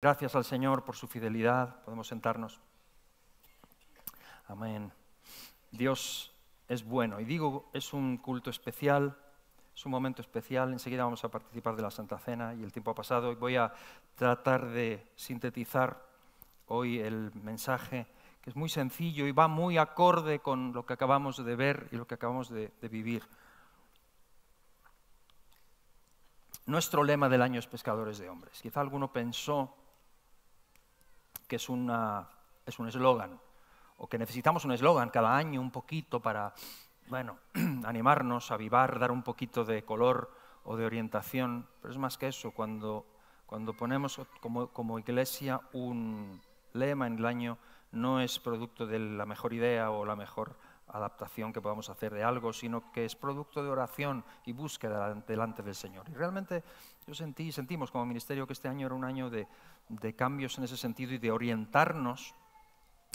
Gracias al Señor por su fidelidad. Podemos sentarnos. Amén. Dios es bueno. Y digo, es un culto especial, es un momento especial. Enseguida vamos a participar de la Santa Cena y el tiempo ha pasado. Y voy a tratar de sintetizar hoy el mensaje, que es muy sencillo y va muy acorde con lo que acabamos de ver y lo que acabamos de vivir. Nuestro lema del año es pescadores de hombres. Quizá alguno pensó que es un eslogan, o que necesitamos un eslogan cada año un poquito para, bueno, animarnos, avivar, dar un poquito de color o de orientación, pero es más que eso. Cuando ponemos como iglesia un lema en el año, no es producto de la mejor idea o la mejor adaptación que podamos hacer de algo, sino que es producto de oración y búsqueda delante del Señor. Y realmente yo sentimos como ministerio que este año era un año de cambios en ese sentido y de orientarnos.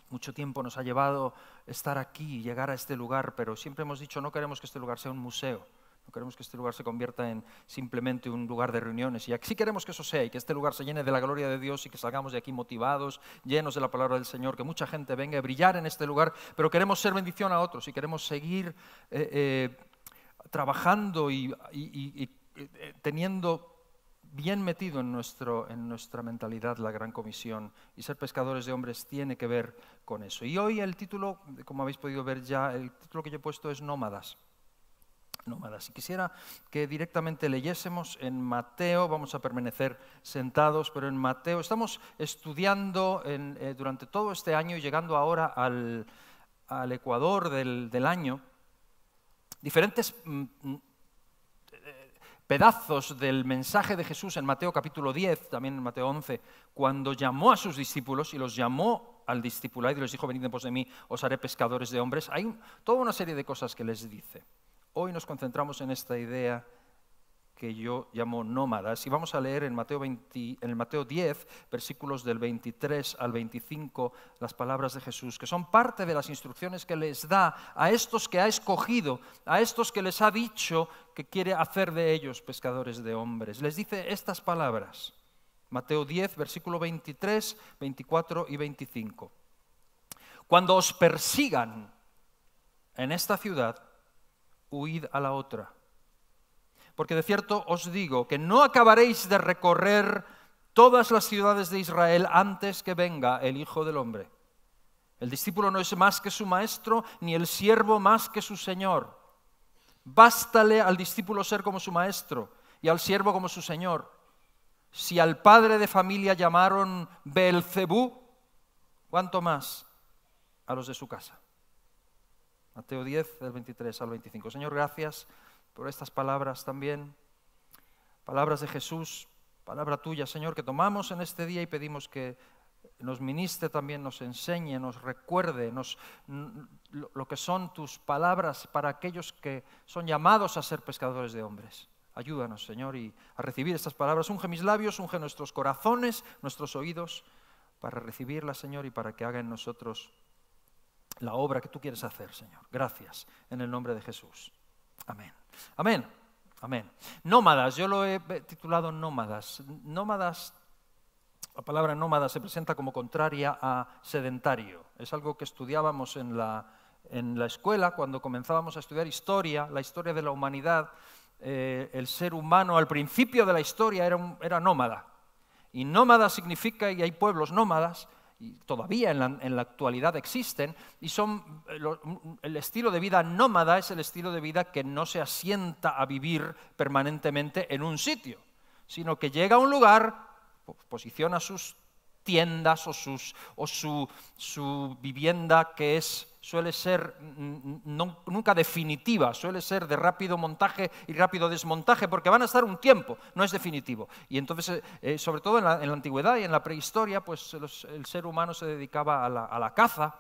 Mucho tiempo nos ha llevado estar aquí, llegar a este lugar, pero siempre hemos dicho no queremos que este lugar sea un museo, no queremos que este lugar se convierta en simplemente un lugar de reuniones. Y sí queremos que eso sea y que este lugar se llene de la gloria de Dios y que salgamos de aquí motivados, llenos de la palabra del Señor, que mucha gente venga a brillar en este lugar, pero queremos ser bendición a otros y queremos seguir trabajando y teniendo bien metido en nuestra mentalidad la gran comisión, y ser pescadores de hombres tiene que ver con eso. Y hoy el título, como habéis podido ver ya, el título que yo he puesto es Nómadas. Nómadas. Y quisiera que directamente leyésemos en Mateo. Vamos a permanecer sentados, pero en Mateo estamos estudiando durante todo este año y llegando ahora al ecuador del año, diferentes pedazos del mensaje de Jesús en Mateo capítulo 10, también en Mateo 11, cuando llamó a sus discípulos y los llamó al discipulado y les dijo: venid en pos de mí, os haré pescadores de hombres. Hay toda una serie de cosas que les dice. Hoy nos concentramos en esta idea que yo llamo nómadas, y vamos a leer en el Mateo 10, versículos del 23 al 25, las palabras de Jesús, que son parte de las instrucciones que les da a estos que ha escogido, a estos que les ha dicho que quiere hacer de ellos pescadores de hombres. Les dice estas palabras, Mateo 10, versículo 23, 24 y 25. Cuando os persigan en esta ciudad, huid a la otra. Porque de cierto os digo que no acabaréis de recorrer todas las ciudades de Israel antes que venga el Hijo del Hombre. El discípulo no es más que su maestro, ni el siervo más que su señor. Bástale al discípulo ser como su maestro y al siervo como su señor. Si al padre de familia llamaron Beelzebú, ¿cuánto más a los de su casa? Mateo 10, del 23 al 25. Señor, gracias por estas palabras también, palabras de Jesús, palabra tuya, Señor, que tomamos en este día y pedimos que nos ministre también, nos enseñe, nos recuerde lo que son tus palabras para aquellos que son llamados a ser pescadores de hombres. Ayúdanos, Señor, y a recibir estas palabras. Unge mis labios, unge nuestros corazones, nuestros oídos, para recibirlas, Señor, y para que haga en nosotros la obra que tú quieres hacer, Señor. Gracias, en el nombre de Jesús. Amén. Amén. Amén. Nómadas, yo lo he titulado nómadas. Nómadas, la palabra nómada se presenta como contraria a sedentario. Es algo que estudiábamos en la escuela cuando comenzábamos a estudiar historia, la historia de la humanidad. El ser humano al principio de la historia era nómada. Y nómada significa, y hay pueblos nómadas, y todavía en la actualidad existen, y el estilo de vida nómada es el estilo de vida que no se asienta a vivir permanentemente en un sitio, sino que llega a un lugar, posiciona sus tiendas o su vivienda, que suele ser nunca definitiva, suele ser de rápido montaje y rápido desmontaje, porque van a estar un tiempo, no es definitivo. Y entonces, sobre todo en la antigüedad y en la prehistoria, pues el ser humano se dedicaba a la caza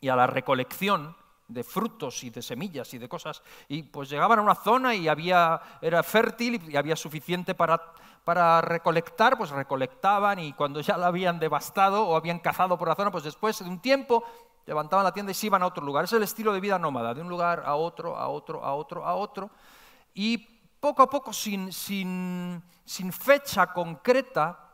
y a la recolección de frutos y de semillas y de cosas, y pues llegaban a una zona y era fértil y había suficiente para recolectar, pues recolectaban, y cuando ya la habían devastado o habían cazado por la zona, pues después de un tiempo levantaban la tienda y se iban a otro lugar. Es el estilo de vida nómada, de un lugar a otro, a otro, a otro, a otro, y poco a poco, sin fecha concreta,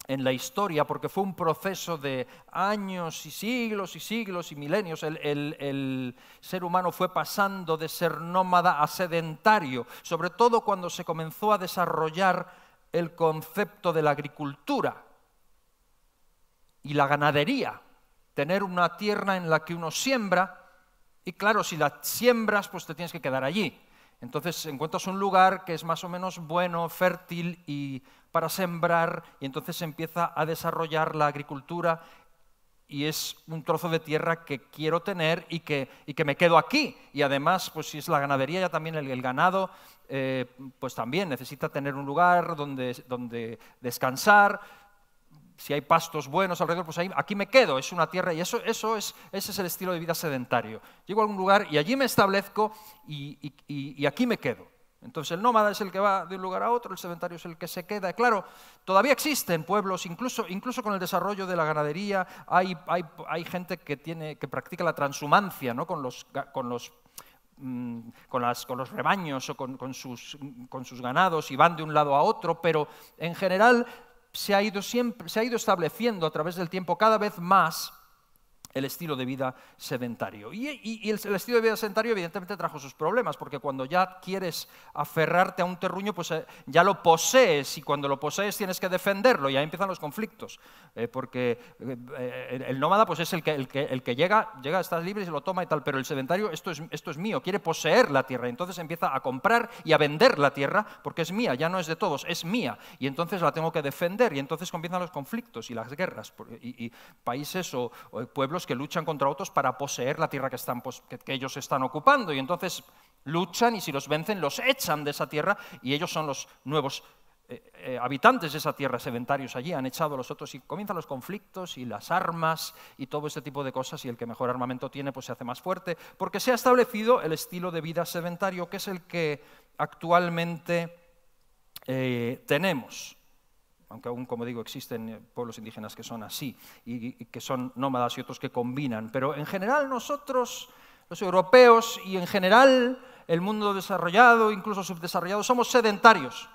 en la historia, porque fue un proceso de años y siglos y milenios. El ser humano fue pasando de ser nómada a sedentario, sobre todo cuando se comenzó a desarrollar el concepto de la agricultura y la ganadería. Tener una tierra en la que uno siembra, y claro, si la siembras, pues te tienes que quedar allí. Entonces encuentras un lugar que es más o menos bueno, fértil y para sembrar, y entonces se empieza a desarrollar la agricultura y es un trozo de tierra que quiero tener y que me quedo aquí. Y además, pues si es la ganadería, ya también el ganado, pues también necesita tener un lugar donde descansar. Si hay pastos buenos alrededor, pues aquí me quedo, es una tierra, y ese es el estilo de vida sedentario. Llego a algún lugar y allí me establezco y aquí me quedo. Entonces el nómada es el que va de un lugar a otro, el sedentario es el que se queda. Claro, todavía existen pueblos, incluso con el desarrollo de la ganadería, hay gente que practica la transhumancia, ¿no? con los rebaños o con sus ganados y van de un lado a otro, pero en general se ha ido estableciendo a través del tiempo cada vez más el estilo de vida sedentario. Y el estilo de vida sedentario evidentemente trajo sus problemas, porque cuando ya quieres aferrarte a un terruño, pues ya lo posees, y cuando lo posees tienes que defenderlo, y ahí empiezan los conflictos, porque el nómada pues es el que llega, estás libre y se lo toma y tal, pero el sedentario, esto es mío, quiere poseer la tierra, entonces empieza a comprar y a vender la tierra, porque es mía, ya no es de todos, es mía, y entonces la tengo que defender, y entonces comienzan los conflictos y las guerras, y países o pueblos que luchan contra otros para poseer la tierra que ellos están ocupando, y entonces luchan, y si los vencen los echan de esa tierra, y ellos son los nuevos habitantes de esa tierra, sedentarios allí, han echado a los otros, y comienzan los conflictos y las armas y todo este tipo de cosas, y el que mejor armamento tiene pues se hace más fuerte, porque se ha establecido el estilo de vida sedentario, que es el que actualmente tenemos. Aunque aún, como digo, existen pueblos indígenas que son así y que son nómadas y otros que combinan. Pero en general nosotros, los europeos, y en general el mundo desarrollado, incluso subdesarrollado, somos sedentarios.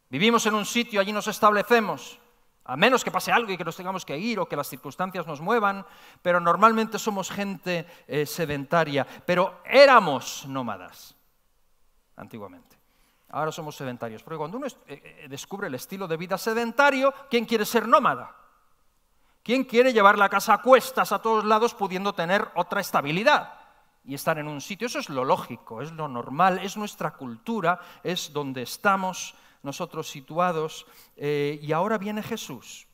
Vivimos en un sitio, allí nos establecemos, a menos que pase algo y que nos tengamos que ir o que las circunstancias nos muevan, pero normalmente somos gente sedentaria. Pero éramos nómadas antiguamente. Ahora somos sedentarios, porque cuando uno descubre el estilo de vida sedentario, ¿quién quiere ser nómada? ¿Quién quiere llevar la casa a cuestas a todos lados pudiendo tener otra estabilidad y estar en un sitio? Eso es lo lógico, es lo normal, es nuestra cultura, es donde estamos nosotros situados, y ahora viene Jesús.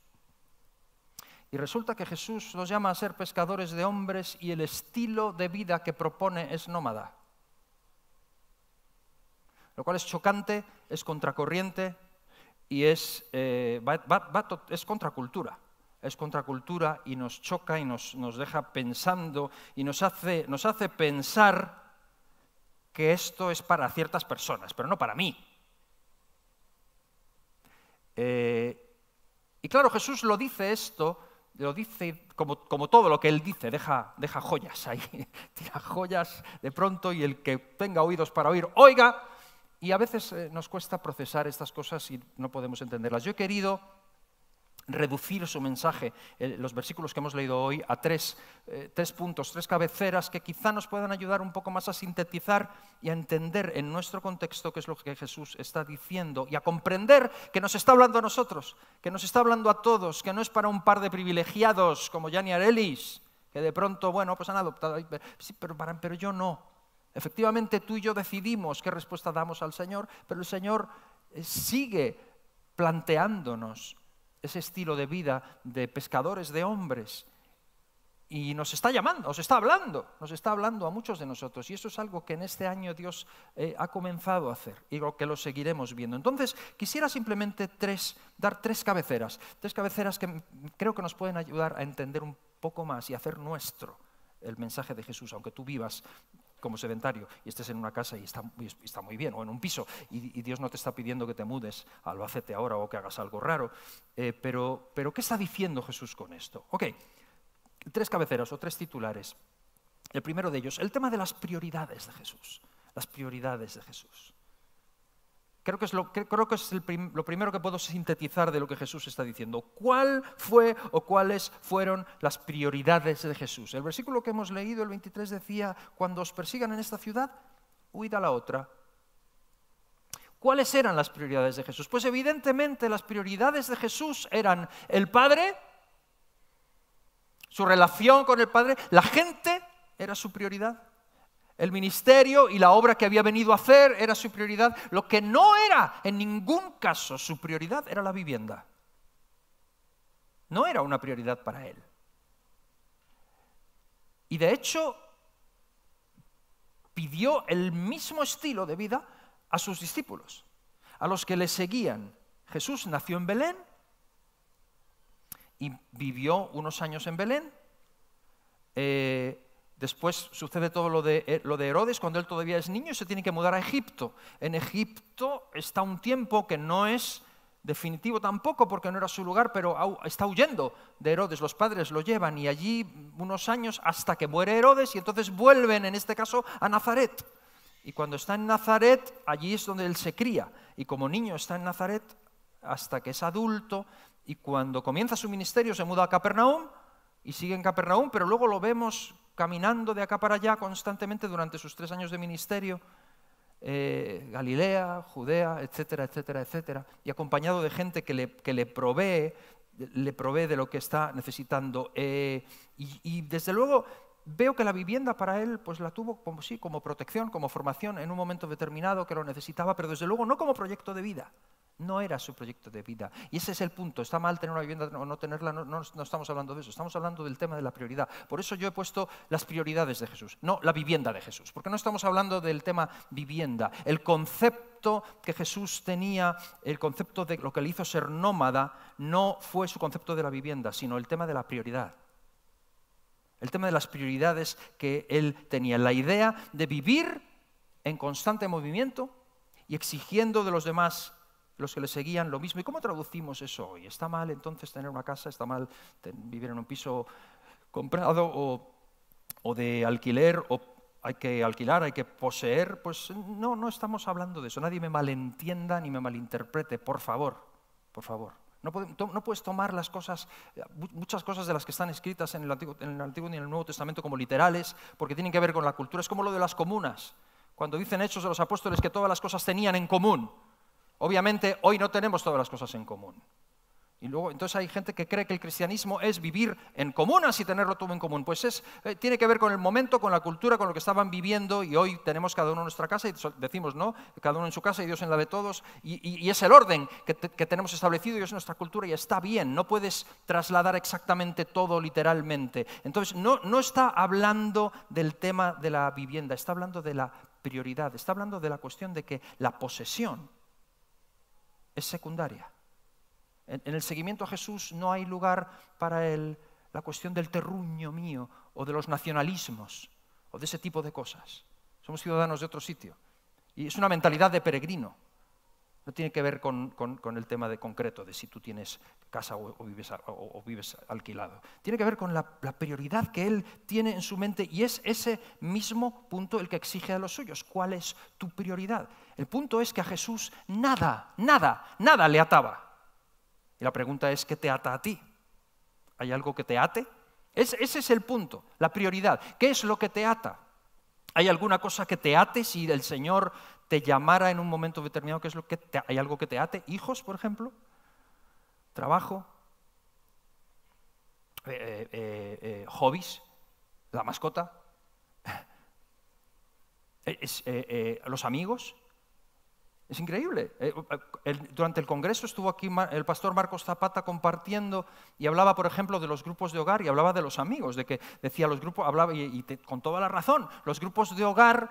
Y resulta que Jesús nos llama a ser pescadores de hombres y el estilo de vida que propone es nómada. Lo cual es chocante, es contracorriente y es contracultura. Es contracultura y nos choca y nos deja pensando y nos hace pensar que esto es para ciertas personas, pero no para mí. Y claro, Jesús lo dice esto, lo dice como todo lo que Él dice, deja joyas ahí, tira joyas de pronto, y el que tenga oídos para oír, oiga. Y a veces nos cuesta procesar estas cosas y no podemos entenderlas. Yo he querido reducir su mensaje, los versículos que hemos leído hoy, a tres puntos, tres cabeceras que quizá nos puedan ayudar un poco más a sintetizar y a entender en nuestro contexto qué es lo que Jesús está diciendo, y a comprender que nos está hablando a nosotros, que nos está hablando a todos, que no es para un par de privilegiados como Gianni Arelis, que de pronto, bueno, pues han adoptado, sí, pero yo no. Efectivamente, tú y yo decidimos qué respuesta damos al Señor, pero el Señor sigue planteándonos ese estilo de vida de pescadores de hombres, y nos está llamando, nos está hablando a muchos de nosotros, y eso es algo que en este año Dios ha comenzado a hacer y que lo seguiremos viendo. Entonces, quisiera simplemente dar tres cabeceras que creo que nos pueden ayudar a entender un poco más y hacer nuestro el mensaje de Jesús, aunque tú vivas como sedentario y estés en una casa y está muy bien, o en un piso, y Dios no te está pidiendo que te mudes a Albacete ahora o que hagas algo raro, pero ¿qué está diciendo Jesús con esto? Ok, tres cabeceras o tres titulares. El primero de ellos, el tema de las prioridades de Jesús. Las prioridades de Jesús. creo que es lo primero que puedo sintetizar de lo que Jesús está diciendo. ¿Cuál fue o cuáles fueron las prioridades de Jesús? El versículo que hemos leído, el 23, decía: cuando os persigan en esta ciudad, huid a la otra. ¿Cuáles eran las prioridades de Jesús? Pues evidentemente las prioridades de Jesús eran el Padre, su relación con el Padre, la gente era su prioridad. El ministerio y la obra que había venido a hacer era su prioridad. Lo que no era en ningún caso su prioridad era la vivienda. No era una prioridad para él. Y de hecho, pidió el mismo estilo de vida a sus discípulos, a los que le seguían. Jesús nació en Belén y vivió unos años en Belén. Después sucede todo lo de Herodes, cuando él todavía es niño y se tiene que mudar a Egipto. En Egipto está un tiempo que no es definitivo tampoco, porque no era su lugar, pero está huyendo de Herodes. Los padres lo llevan y allí unos años hasta que muere Herodes, y entonces vuelven, en este caso, a Nazaret. Y cuando está en Nazaret, allí es donde él se cría. Y como niño está en Nazaret hasta que es adulto, y cuando comienza su ministerio se muda a Capernaum, y sigue en Capernaum, pero luego lo vemos caminando de acá para allá constantemente durante sus 3 años de ministerio, Galilea, Judea, etcétera, etcétera, etcétera, y acompañado de gente que le provee de lo que está necesitando. Y desde luego veo que la vivienda para él pues la tuvo como protección, como formación en un momento determinado que lo necesitaba, pero desde luego no como proyecto de vida. No era su proyecto de vida. Y ese es el punto. ¿Está mal tener una vivienda o no tenerla? No estamos hablando de eso. Estamos hablando del tema de la prioridad. Por eso yo he puesto las prioridades de Jesús, no la vivienda de Jesús. Porque no estamos hablando del tema vivienda. El concepto que Jesús tenía, el concepto de lo que le hizo ser nómada, no fue su concepto de la vivienda, sino el tema de la prioridad. El tema de las prioridades que él tenía. La idea de vivir en constante movimiento y exigiendo de los demás, los que le seguían, lo mismo. ¿Y cómo traducimos eso hoy? ¿Está mal entonces tener una casa? ¿Está mal vivir en un piso comprado o de alquiler? ¿O hay que alquilar, hay que poseer? Pues no estamos hablando de eso. Nadie me malentienda ni me malinterprete, por favor, por favor. No puedes tomar las cosas, muchas cosas de las que están escritas en el Antiguo ni en el Nuevo Testamento como literales, porque tienen que ver con la cultura. Es como lo de las comunas. Cuando dicen Hechos de los Apóstoles que todas las cosas tenían en común. Obviamente hoy no tenemos todas las cosas en común. Y luego entonces hay gente que cree que el cristianismo es vivir en comunas y tenerlo todo en común. Pues tiene que ver con el momento, con la cultura, con lo que estaban viviendo, y hoy tenemos cada uno en nuestra casa y decimos, ¿no? Cada uno en su casa y Dios en la de todos. Y es el orden que tenemos establecido y es nuestra cultura y está bien. No puedes trasladar exactamente todo literalmente. Entonces no está hablando del tema de la vivienda, está hablando de la prioridad, está hablando de la cuestión de que la posesión es secundaria. En el seguimiento a Jesús no hay lugar para la cuestión del terruño mío o de los nacionalismos o de ese tipo de cosas. Somos ciudadanos de otro sitio. Y es una mentalidad de peregrino. No tiene que ver con el tema de concreto de si tú tienes casa o vives alquilado. Tiene que ver con la prioridad que él tiene en su mente, y es ese mismo punto el que exige a los suyos. ¿Cuál es tu prioridad? El punto es que a Jesús nada le ataba. Y la pregunta es, ¿qué te ata a ti? ¿Hay algo que te ate? Ese es el punto, la prioridad. ¿Qué es lo que te ata? ¿Hay alguna cosa que te ate si el Señor te llamara en un momento determinado? ¿Qué es lo que hay algo que te ate? ¿Hijos, por ejemplo? ¿Trabajo? ¿Hobbies? ¿La mascota? ¿Los amigos? Es increíble. Durante el Congreso estuvo aquí el pastor Marcos Zapata compartiendo y hablaba, por ejemplo, de los grupos de hogar y hablaba de los amigos, de que decía los grupos, hablaba con toda la razón, los grupos de hogar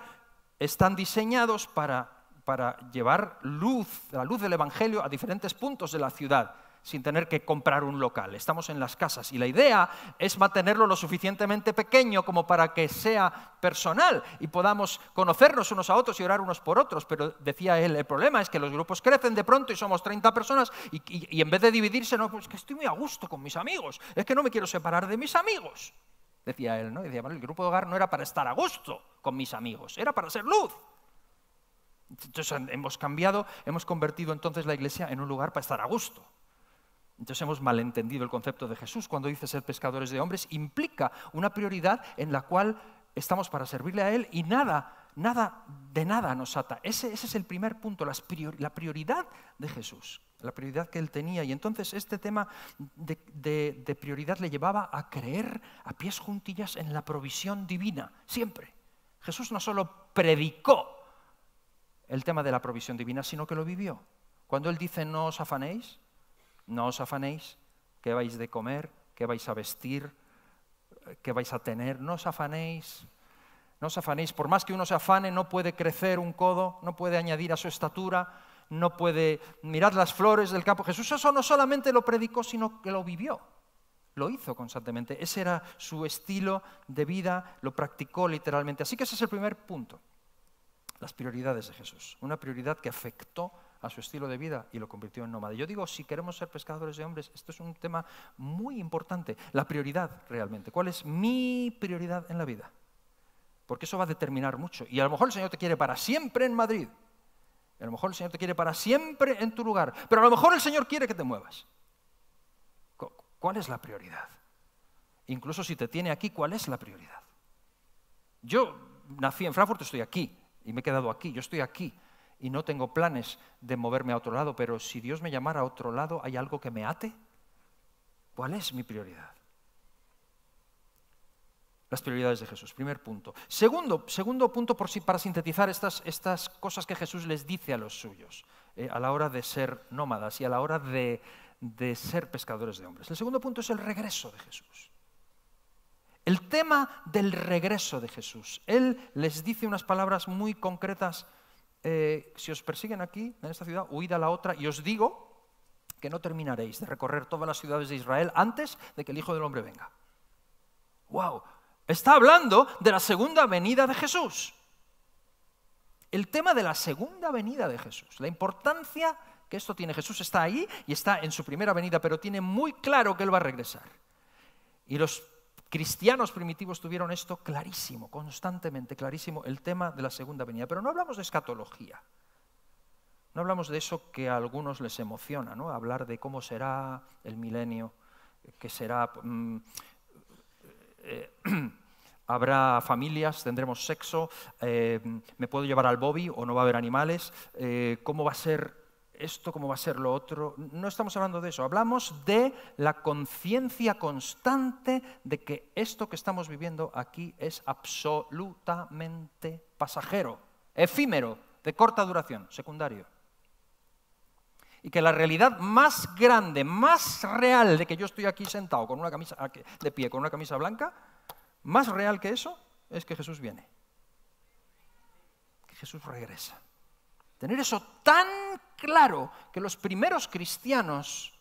están diseñados para llevar la luz del Evangelio a diferentes puntos de la ciudad, sin tener que comprar un local. Estamos en las casas y la idea es mantenerlo lo suficientemente pequeño como para que sea personal y podamos conocernos unos a otros y orar unos por otros. Pero decía él, el problema es que los grupos crecen de pronto y somos 30 personas y en vez de dividirse, no, pues que estoy muy a gusto con mis amigos, es que no me quiero separar de mis amigos, decía él, ¿no? Y decía, bueno, el grupo de hogar no era para estar a gusto con mis amigos, era para ser luz. Entonces hemos cambiado, hemos convertido entonces la iglesia en un lugar para estar a gusto. Entonces hemos malentendido el concepto de Jesús. Cuando dice ser pescadores de hombres, implica una prioridad en la cual estamos para servirle a Él y nada de nada nos ata. Ese es el primer punto, la prioridad de Jesús, la prioridad que Él tenía. Y entonces este tema de prioridad le llevaba a creer a pies juntillas en la provisión divina, siempre. Jesús no solo predicó el tema de la provisión divina, sino que lo vivió. Cuando Él dice no os afanéis, qué vais de comer, qué vais a vestir, qué vais a tener, no os afanéis. No os afanéis, por más que uno se afane, no puede crecer un codo, no puede añadir a su estatura, no puede mirar las flores del campo. Jesús eso no solamente lo predicó, sino que lo vivió, lo hizo constantemente. Ese era su estilo de vida, lo practicó literalmente. Así que ese es el primer punto, las prioridades de Jesús. Una prioridad que afectó a su estilo de vida y lo convirtió en nómada. Yo digo, si queremos ser pescadores de hombres, esto es un tema muy importante, la prioridad realmente. ¿Cuál es mi prioridad en la vida? Porque eso va a determinar mucho. Y a lo mejor el Señor te quiere para siempre en Madrid. Y a lo mejor el Señor te quiere para siempre en tu lugar. Pero a lo mejor el Señor quiere que te muevas. ¿Cuál es la prioridad? Incluso si te tiene aquí, ¿cuál es la prioridad? Yo nací en Frankfurt, estoy aquí. Y me he quedado aquí. Yo estoy aquí. Y no tengo planes de moverme a otro lado. Pero si Dios me llamara a otro lado, ¿hay algo que me ate? ¿Cuál es mi prioridad? Las prioridades de Jesús, primer punto. Segundo punto, para sintetizar estas cosas que Jesús les dice a los suyos a la hora de ser nómadas y a la hora de ser pescadores de hombres. El segundo punto es el regreso de Jesús. El tema del regreso de Jesús. Él les dice unas palabras muy concretas. Si os persiguen aquí, en esta ciudad, huid a la otra, y os digo que no terminaréis de recorrer todas las ciudades de Israel antes de que el Hijo del Hombre venga. ¡Wow! Está hablando de la segunda venida de Jesús. El tema de la segunda venida de Jesús, la importancia que esto tiene. Jesús está ahí y está en su primera venida, pero tiene muy claro que Él va a regresar. Y los cristianos primitivos tuvieron esto clarísimo, constantemente clarísimo, el tema de la segunda venida. Pero no hablamos de escatología. No hablamos de eso que a algunos les emociona, ¿no? Hablar de cómo será el milenio, que será... habrá familias, tendremos sexo, me puedo llevar al Bobby o no va a haber animales, cómo va a ser esto, cómo va a ser lo otro. No estamos hablando de eso, hablamos de la conciencia constante de que esto que estamos viviendo aquí es absolutamente pasajero, efímero, de corta duración, secundario. Y que la realidad más grande, más real de que yo estoy aquí sentado con una camisa de pie, con una camisa blanca, más real que eso es que Jesús viene. Que Jesús regresa. Tener eso tan claro que los primeros cristianos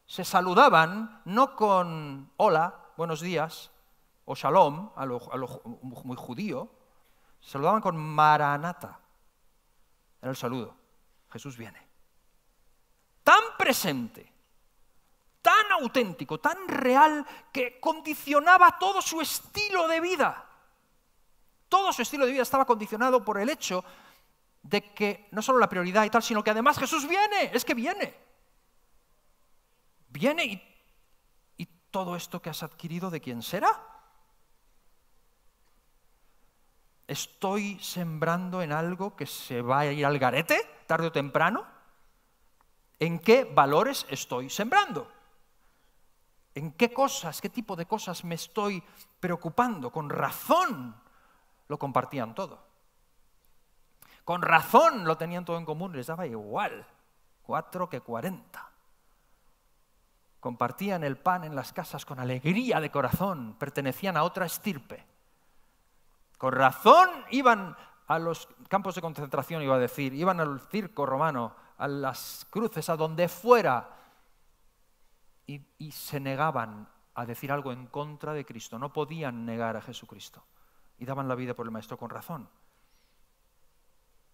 se saludaban no con hola, buenos días, o shalom, a lo muy judío, se saludaban con maranata. Era el saludo. Jesús viene. Tan presente, tan auténtico, tan real, que condicionaba todo su estilo de vida. Todo su estilo de vida estaba condicionado por el hecho de que no solo la prioridad y tal, sino que además Jesús viene, es que viene. Viene y todo esto que has adquirido, ¿de quién será? ¿Estoy sembrando en algo que se va a ir al garete tarde o temprano? ¿En qué valores estoy sembrando? ¿En qué cosas, qué tipo de cosas me estoy preocupando? Con razón lo compartían todo. Con razón lo tenían todo en común, les daba igual, 4 que 40. Compartían el pan en las casas con alegría de corazón, pertenecían a otra estirpe. Con razón iban a los campos de concentración, iba a decir, iban al circo romano, a las cruces, a donde fuera, y se negaban a decir algo en contra de Cristo. No podían negar a Jesucristo y daban la vida por el Maestro con razón.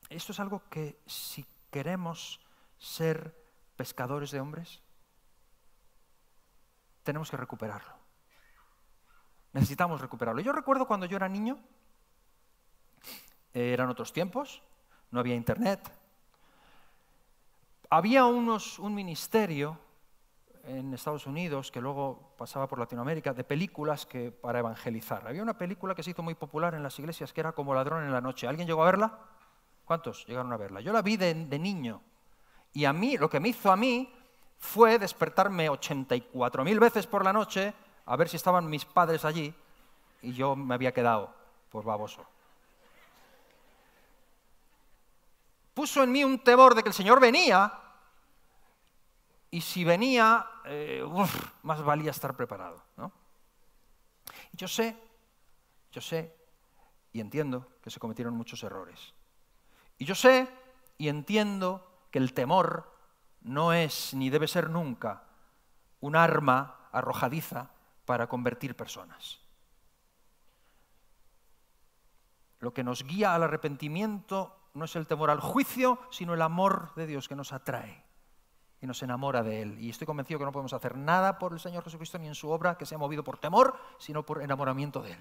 Esto es algo que, si queremos ser pescadores de hombres, tenemos que recuperarlo. Necesitamos recuperarlo. Yo recuerdo cuando yo era niño, eran otros tiempos. no había internet. Había un ministerio en Estados Unidos, que luego pasaba por Latinoamérica, de películas para evangelizar. Había una película que se hizo muy popular en las iglesias que era Como ladrón en la noche. ¿Alguien llegó a verla? ¿Cuántos llegaron a verla? Yo la vi de niño. Y a mí, lo que me hizo a mí fue despertarme 84.000 veces por la noche a ver si estaban mis padres allí, y yo me había quedado por baboso. Puso en mí un temor de que el Señor venía, y si venía, más valía estar preparado, ¿no? Yo sé y entiendo que se cometieron muchos errores. Y yo sé y entiendo que el temor no es ni debe ser nunca un arma arrojadiza para convertir personas. Lo que nos guía al arrepentimiento no es el temor al juicio, sino el amor de Dios que nos atrae y nos enamora de Él. Y estoy convencido que no podemos hacer nada por el Señor Jesucristo ni en su obra que sea movido por temor, sino por enamoramiento de Él.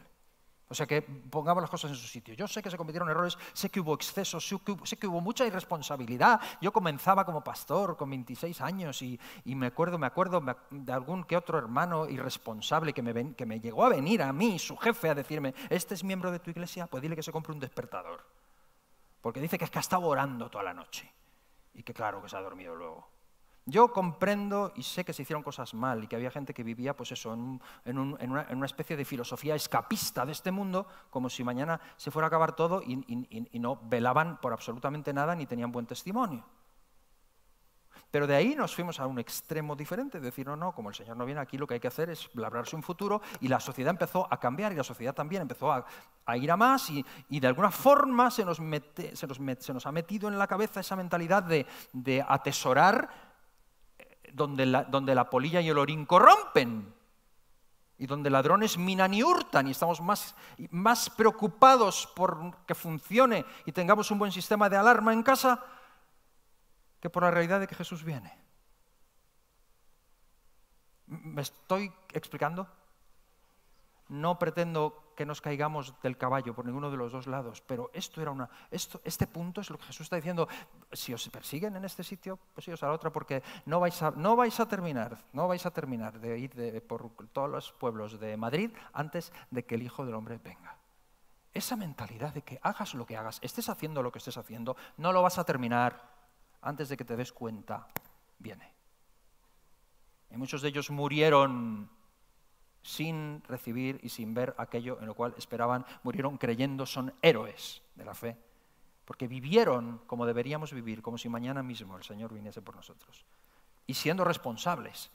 O sea que pongamos las cosas en su sitio. Yo sé que se cometieron errores, sé que hubo excesos, sé que hubo mucha irresponsabilidad. Yo comenzaba como pastor con 26 años y me acuerdo de algún que otro hermano irresponsable que me llegó a venir a mí, su jefe, a decirme: ¿este es miembro de tu iglesia? Pues dile que se compre un despertador. Porque dice que es que ha estado orando toda la noche y que claro que se ha dormido luego. Yo comprendo y sé que se hicieron cosas mal y que había gente que vivía pues eso, en una especie de filosofía escapista de este mundo, como si mañana se fuera a acabar todo y no velaban por absolutamente nada ni tenían buen testimonio. Pero de ahí nos fuimos a un extremo diferente, de decir, no, como el Señor no viene aquí, lo que hay que hacer es labrarse un futuro, y la sociedad empezó a cambiar y la sociedad también empezó a ir a más y de alguna forma se nos ha metido en la cabeza esa mentalidad de atesorar donde la polilla y el orín corrompen, y donde ladrones minan y hurtan, y estamos más preocupados por que funcione y tengamos un buen sistema de alarma en casa que por la realidad de que Jesús viene. ¿Me estoy explicando? No pretendo que nos caigamos del caballo por ninguno de los dos lados, pero este punto es lo que Jesús está diciendo. Si os persiguen en este sitio, pues iros a la otra, porque no vais a terminar de ir por todos los pueblos de Madrid antes de que el Hijo del Hombre venga. Esa mentalidad de que hagas lo que hagas, estés haciendo lo que estés haciendo, no lo vas a terminar antes de que te des cuenta, viene. Y muchos de ellos murieron sin recibir y sin ver aquello en lo cual esperaban, murieron creyendo, son héroes de la fe, porque vivieron como deberíamos vivir, como si mañana mismo el Señor viniese por nosotros, y siendo responsables,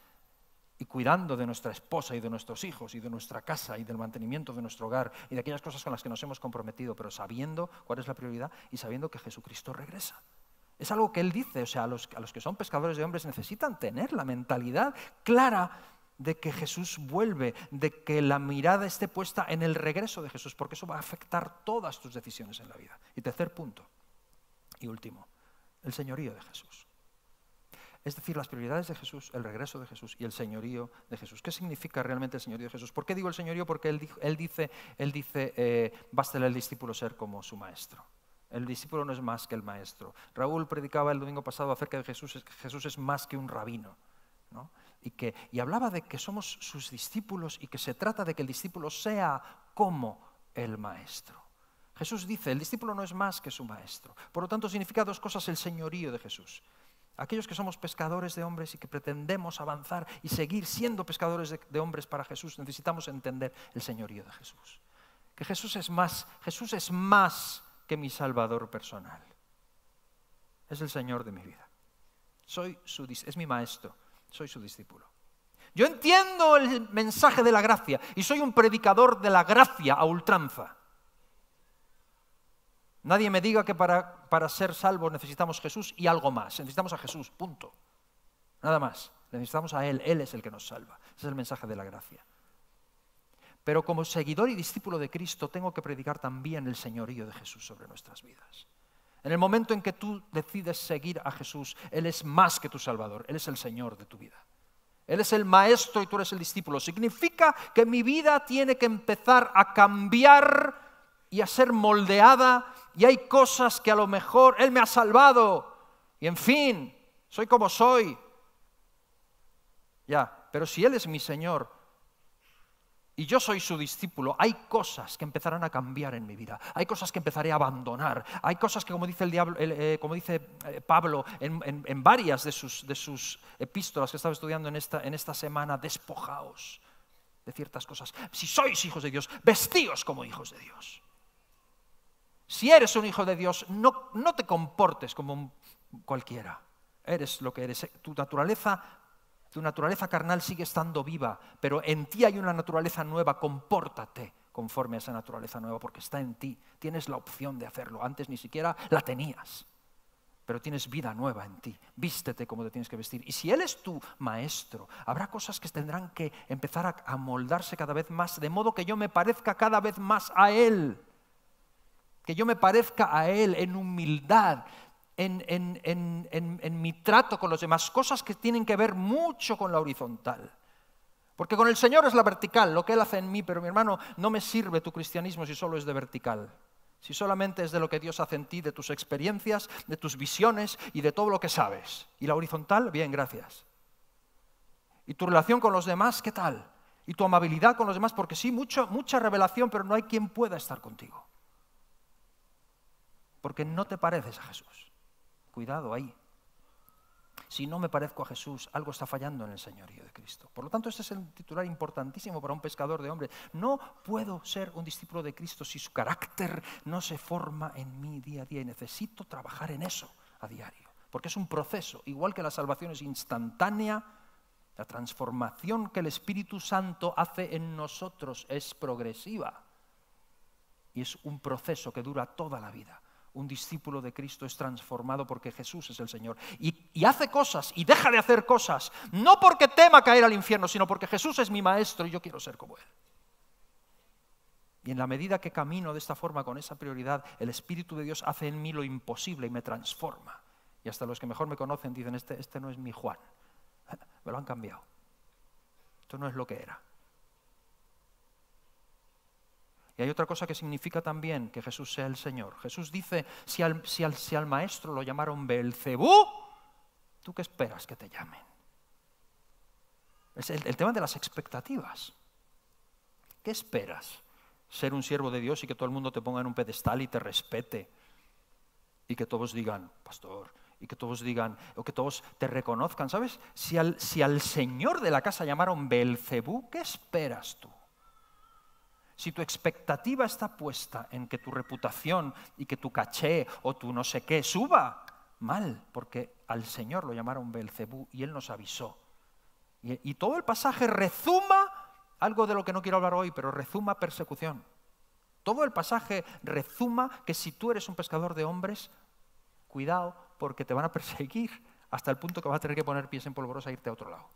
y cuidando de nuestra esposa y de nuestros hijos y de nuestra casa y del mantenimiento de nuestro hogar y de aquellas cosas con las que nos hemos comprometido, pero sabiendo cuál es la prioridad y sabiendo que Jesucristo regresa. Es algo que Él dice, o sea, a los que son pescadores de hombres necesitan tener la mentalidad clara de que Jesús vuelve, de que la mirada esté puesta en el regreso de Jesús, porque eso va a afectar todas tus decisiones en la vida. Y tercer punto, y último, el señorío de Jesús. Es decir, las prioridades de Jesús, el regreso de Jesús y el señorío de Jesús. ¿Qué significa realmente el señorío de Jesús? ¿Por qué digo el señorío? Porque Él dice, bástale al discípulo ser como su maestro. El discípulo no es más que el maestro. Raúl predicaba el domingo pasado acerca de Jesús, que Jesús es más que un rabino, ¿no? Y hablaba de que somos sus discípulos y que se trata de que el discípulo sea como el maestro. Jesús dice, el discípulo no es más que su maestro. Por lo tanto, significa dos cosas el señorío de Jesús. Aquellos que somos pescadores de hombres y que pretendemos avanzar y seguir siendo pescadores de hombres para Jesús, necesitamos entender el señorío de Jesús. Que Jesús es más que mi Salvador personal. Es el Señor de mi vida. Es mi maestro, soy su discípulo. Yo entiendo el mensaje de la gracia y soy un predicador de la gracia a ultranza. Nadie me diga que para ser salvos necesitamos Jesús y algo más. Necesitamos a Jesús, punto. Nada más. Necesitamos a Él. Él es el que nos salva. Ese es el mensaje de la gracia. Pero como seguidor y discípulo de Cristo tengo que predicar también el señorío de Jesús sobre nuestras vidas. En el momento en que tú decides seguir a Jesús, Él es más que tu Salvador. Él es el Señor de tu vida. Él es el maestro y tú eres el discípulo. Significa que mi vida tiene que empezar a cambiar y a ser moldeada y hay cosas que a lo mejor Él me ha salvado y en fin, soy como soy. Ya, pero si Él es mi Señor y yo soy su discípulo, hay cosas que empezarán a cambiar en mi vida, hay cosas que empezaré a abandonar, hay cosas que, como dice Pablo en varias de sus epístolas que estaba estudiando en esta semana, despojaos de ciertas cosas. Si sois hijos de Dios, vestíos como hijos de Dios. Si eres un hijo de Dios, no te comportes como un cualquiera. Eres lo que eres. Tu naturaleza carnal sigue estando viva, pero en ti hay una naturaleza nueva. Compórtate conforme a esa naturaleza nueva, porque está en ti. Tienes la opción de hacerlo. Antes ni siquiera la tenías, pero tienes vida nueva en ti. Vístete como te tienes que vestir. Y si Él es tu maestro, habrá cosas que tendrán que empezar a moldarse cada vez más, de modo que yo me parezca cada vez más a Él. Que yo me parezca a Él en humildad, en mi trato con los demás, cosas que tienen que ver mucho con la horizontal. Porque con el Señor es la vertical, lo que Él hace en mí, pero mi hermano, no me sirve tu cristianismo si solo es de vertical. Si solamente es de lo que Dios hace en ti, de tus experiencias, de tus visiones y de todo lo que sabes. Y la horizontal, bien, gracias. Y tu relación con los demás, ¿qué tal? Y tu amabilidad con los demás, porque sí, mucha revelación, pero no hay quien pueda estar contigo. Porque no te pareces a Jesús. Cuidado ahí. Si no me parezco a Jesús, algo está fallando en el señorío de Cristo. Por lo tanto, este es el titular importantísimo para un pescador de hombres. No puedo ser un discípulo de Cristo si su carácter no se forma en mí día a día. Y necesito trabajar en eso a diario. Porque es un proceso. Igual que la salvación es instantánea, la transformación que el Espíritu Santo hace en nosotros es progresiva. Y es un proceso que dura toda la vida. Un discípulo de Cristo es transformado porque Jesús es el Señor. Y hace cosas y deja de hacer cosas, no porque tema caer al infierno, sino porque Jesús es mi maestro y yo quiero ser como Él. Y en la medida que camino de esta forma, con esa prioridad, el Espíritu de Dios hace en mí lo imposible y me transforma. Y hasta los que mejor me conocen dicen, este no es mi Juan. Me lo han cambiado. Esto no es lo que era. Y hay otra cosa que significa también que Jesús sea el Señor. Jesús dice, si al maestro lo llamaron Beelzebú, ¿tú qué esperas que te llamen? Es el tema de las expectativas. ¿Qué esperas? ¿Ser un siervo de Dios y que todo el mundo te ponga en un pedestal y te respete? Y que todos digan, pastor, y que todos digan, o que todos te reconozcan, ¿sabes? Si al Señor de la casa llamaron Beelzebú, ¿qué esperas tú? Si tu expectativa está puesta en que tu reputación y que tu caché o tu no sé qué suba, mal, porque al Señor lo llamaron Beelzebú y Él nos avisó. Y todo el pasaje rezuma algo de lo que no quiero hablar hoy, pero rezuma persecución. Todo el pasaje rezuma que si tú eres un pescador de hombres, cuidado porque te van a perseguir hasta el punto que vas a tener que poner pies en polvorosa e irte a otro lado.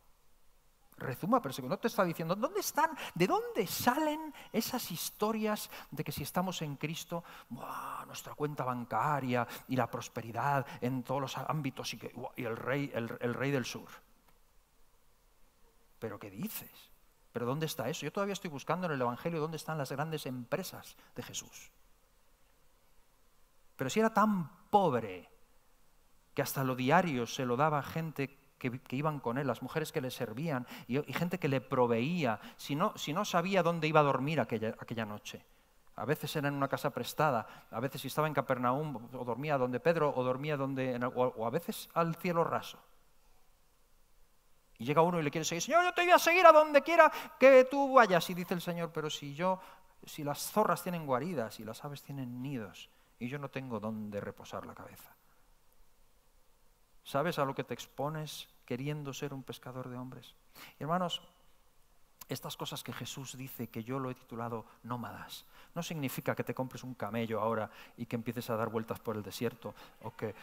Rezuma persecución. No te está diciendo, ¿dónde están? ¿De dónde salen esas historias de que si estamos en Cristo, nuestra cuenta bancaria y la prosperidad en todos los ámbitos y el rey del sur? ¿Pero qué dices? ¿Pero dónde está eso? Yo todavía estoy buscando en el Evangelio dónde están las grandes empresas de Jesús. Pero si era tan pobre que hasta lo diario se lo daba a gente que iban con él, las mujeres que le servían y gente que le proveía, si no sabía dónde iba a dormir aquella noche. A veces era en una casa prestada, a veces si estaba en Capernaum o dormía donde Pedro o dormía o a veces al cielo raso. Y llega uno y le quiere seguir, Señor, yo te voy a seguir a donde quiera que tú vayas. Y dice el Señor, pero si las zorras tienen guaridas y las aves tienen nidos y yo no tengo dónde reposar la cabeza. ¿Sabes a lo que te expones queriendo ser un pescador de hombres? Y hermanos, estas cosas que Jesús dice, que yo lo he titulado nómadas, no significa que te compres un camello ahora y que empieces a dar vueltas por el desierto, o que,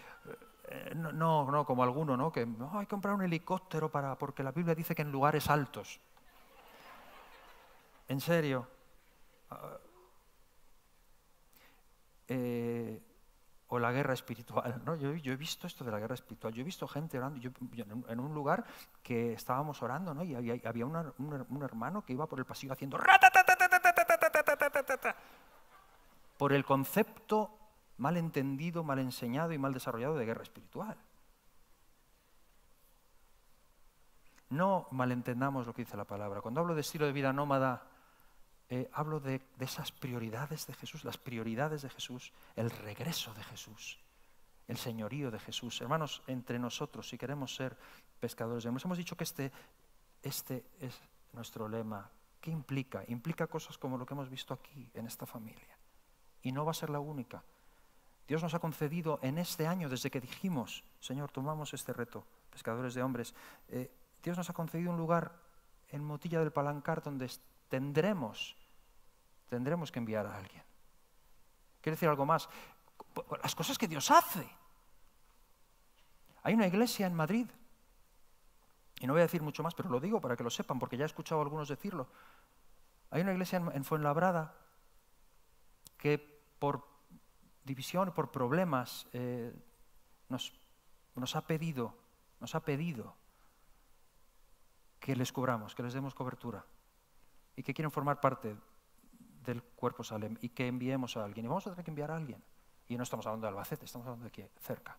no, como alguno, ¿no? Que hay que comprar un helicóptero porque la Biblia dice que en lugares altos. En serio. O la guerra espiritual, ¿no? Yo he visto esto de la guerra espiritual, yo he visto gente orando, yo en un lugar que estábamos orando, ¿no? Y había un hermano que iba por el pasillo haciendo por el concepto mal entendido, mal enseñado y mal desarrollado de guerra espiritual. No malentendamos lo que dice la palabra. Cuando hablo de estilo de vida nómada, hablo de esas prioridades de Jesús, las prioridades de Jesús, el regreso de Jesús, el señorío de Jesús. Hermanos, entre nosotros, si queremos ser pescadores de hombres, hemos dicho que este es nuestro lema. ¿Qué implica? Implica cosas como lo que hemos visto aquí, en esta familia. Y no va a ser la única. Dios nos ha concedido en este año, desde que dijimos, Señor, tomamos este reto, pescadores de hombres, Dios nos ha concedido un lugar en Motilla del Palancar donde tendremos que enviar a alguien. Quiero decir algo más. Las cosas que Dios hace. Hay una iglesia en Madrid, y no voy a decir mucho más, pero lo digo para que lo sepan, porque ya he escuchado a algunos decirlo. Hay una iglesia en Fuenlabrada que por división, por problemas, nos ha pedido que les cubramos, que les demos cobertura y que quieren formar parte del cuerpo Salem y que enviemos a alguien. Y vamos a tener que enviar a alguien. Y no estamos hablando de Albacete, estamos hablando de aquí, cerca.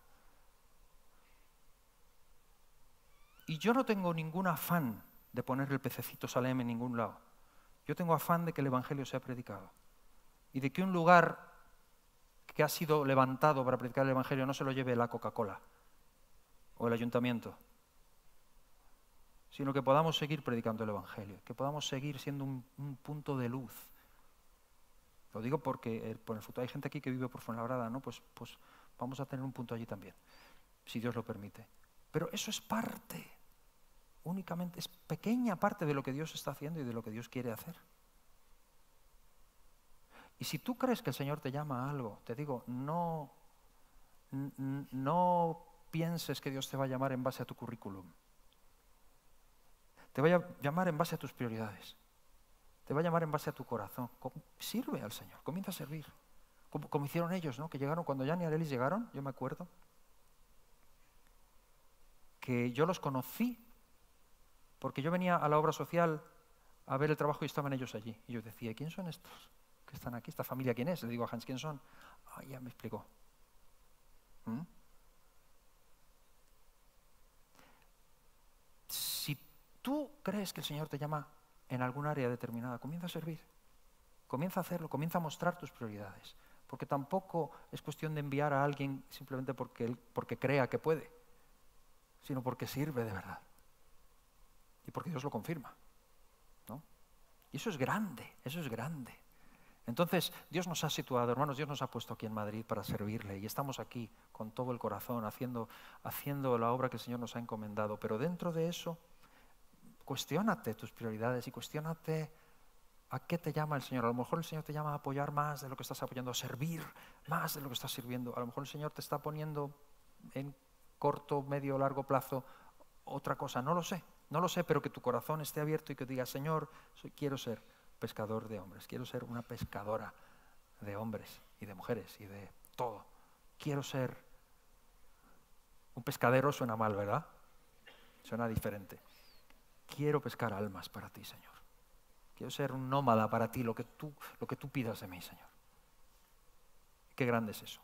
Y yo no tengo ningún afán de poner el pececito Salem en ningún lado. Yo tengo afán de que el Evangelio sea predicado. Y de que un lugar que ha sido levantado para predicar el Evangelio no se lo lleve la Coca-Cola o el ayuntamiento, sino que podamos seguir predicando el Evangelio, que podamos seguir siendo un punto de luz. Lo digo porque por el futuro hay gente aquí que vive por Fuenlabrada, ¿no? Pues vamos a tener un punto allí también, si Dios lo permite. Pero eso es parte, únicamente, es pequeña parte de lo que Dios está haciendo y de lo que Dios quiere hacer. Y si tú crees que el Señor te llama a algo, te digo, no pienses que Dios te va a llamar en base a tu currículum. Te va a llamar en base a tus prioridades. Te va a llamar en base a tu corazón. Sirve al Señor, comienza a servir. Como hicieron ellos, ¿no? Que llegaron, cuando Jan y Arelis llegaron, yo me acuerdo, que yo los conocí porque yo venía a la obra social a ver el trabajo y estaban ellos allí. Y yo decía, ¿quién son estos que están aquí? ¿Esta familia quién es? Le digo a Hans, ¿quién son? Ah, ya me explicó. Si tú crees que el Señor te llama en algún área determinada, comienza a servir, comienza a hacerlo, comienza a mostrar tus prioridades, porque tampoco es cuestión de enviar a alguien simplemente porque crea que puede, sino porque sirve de verdad y porque Dios lo confirma, ¿no? Y eso es grande, eso es grande. Entonces, Dios nos ha situado, hermanos, Dios nos ha puesto aquí en Madrid para servirle y estamos aquí con todo el corazón haciendo la obra que el Señor nos ha encomendado, pero dentro de eso, cuestiónate tus prioridades y cuestiónate a qué te llama el Señor. A lo mejor el Señor te llama a apoyar más de lo que estás apoyando, a servir más de lo que estás sirviendo. A lo mejor el Señor te está poniendo en corto, medio, largo plazo otra cosa. No lo sé, pero que tu corazón esté abierto y que digas, Señor, quiero ser pescador de hombres, quiero ser una pescadora de hombres y de mujeres y de todo. Quiero ser un pescadero, suena mal, ¿verdad? Suena diferente. Quiero pescar almas para ti, Señor. Quiero ser un nómada para ti, lo que tú pidas de mí, Señor. Qué grande es eso.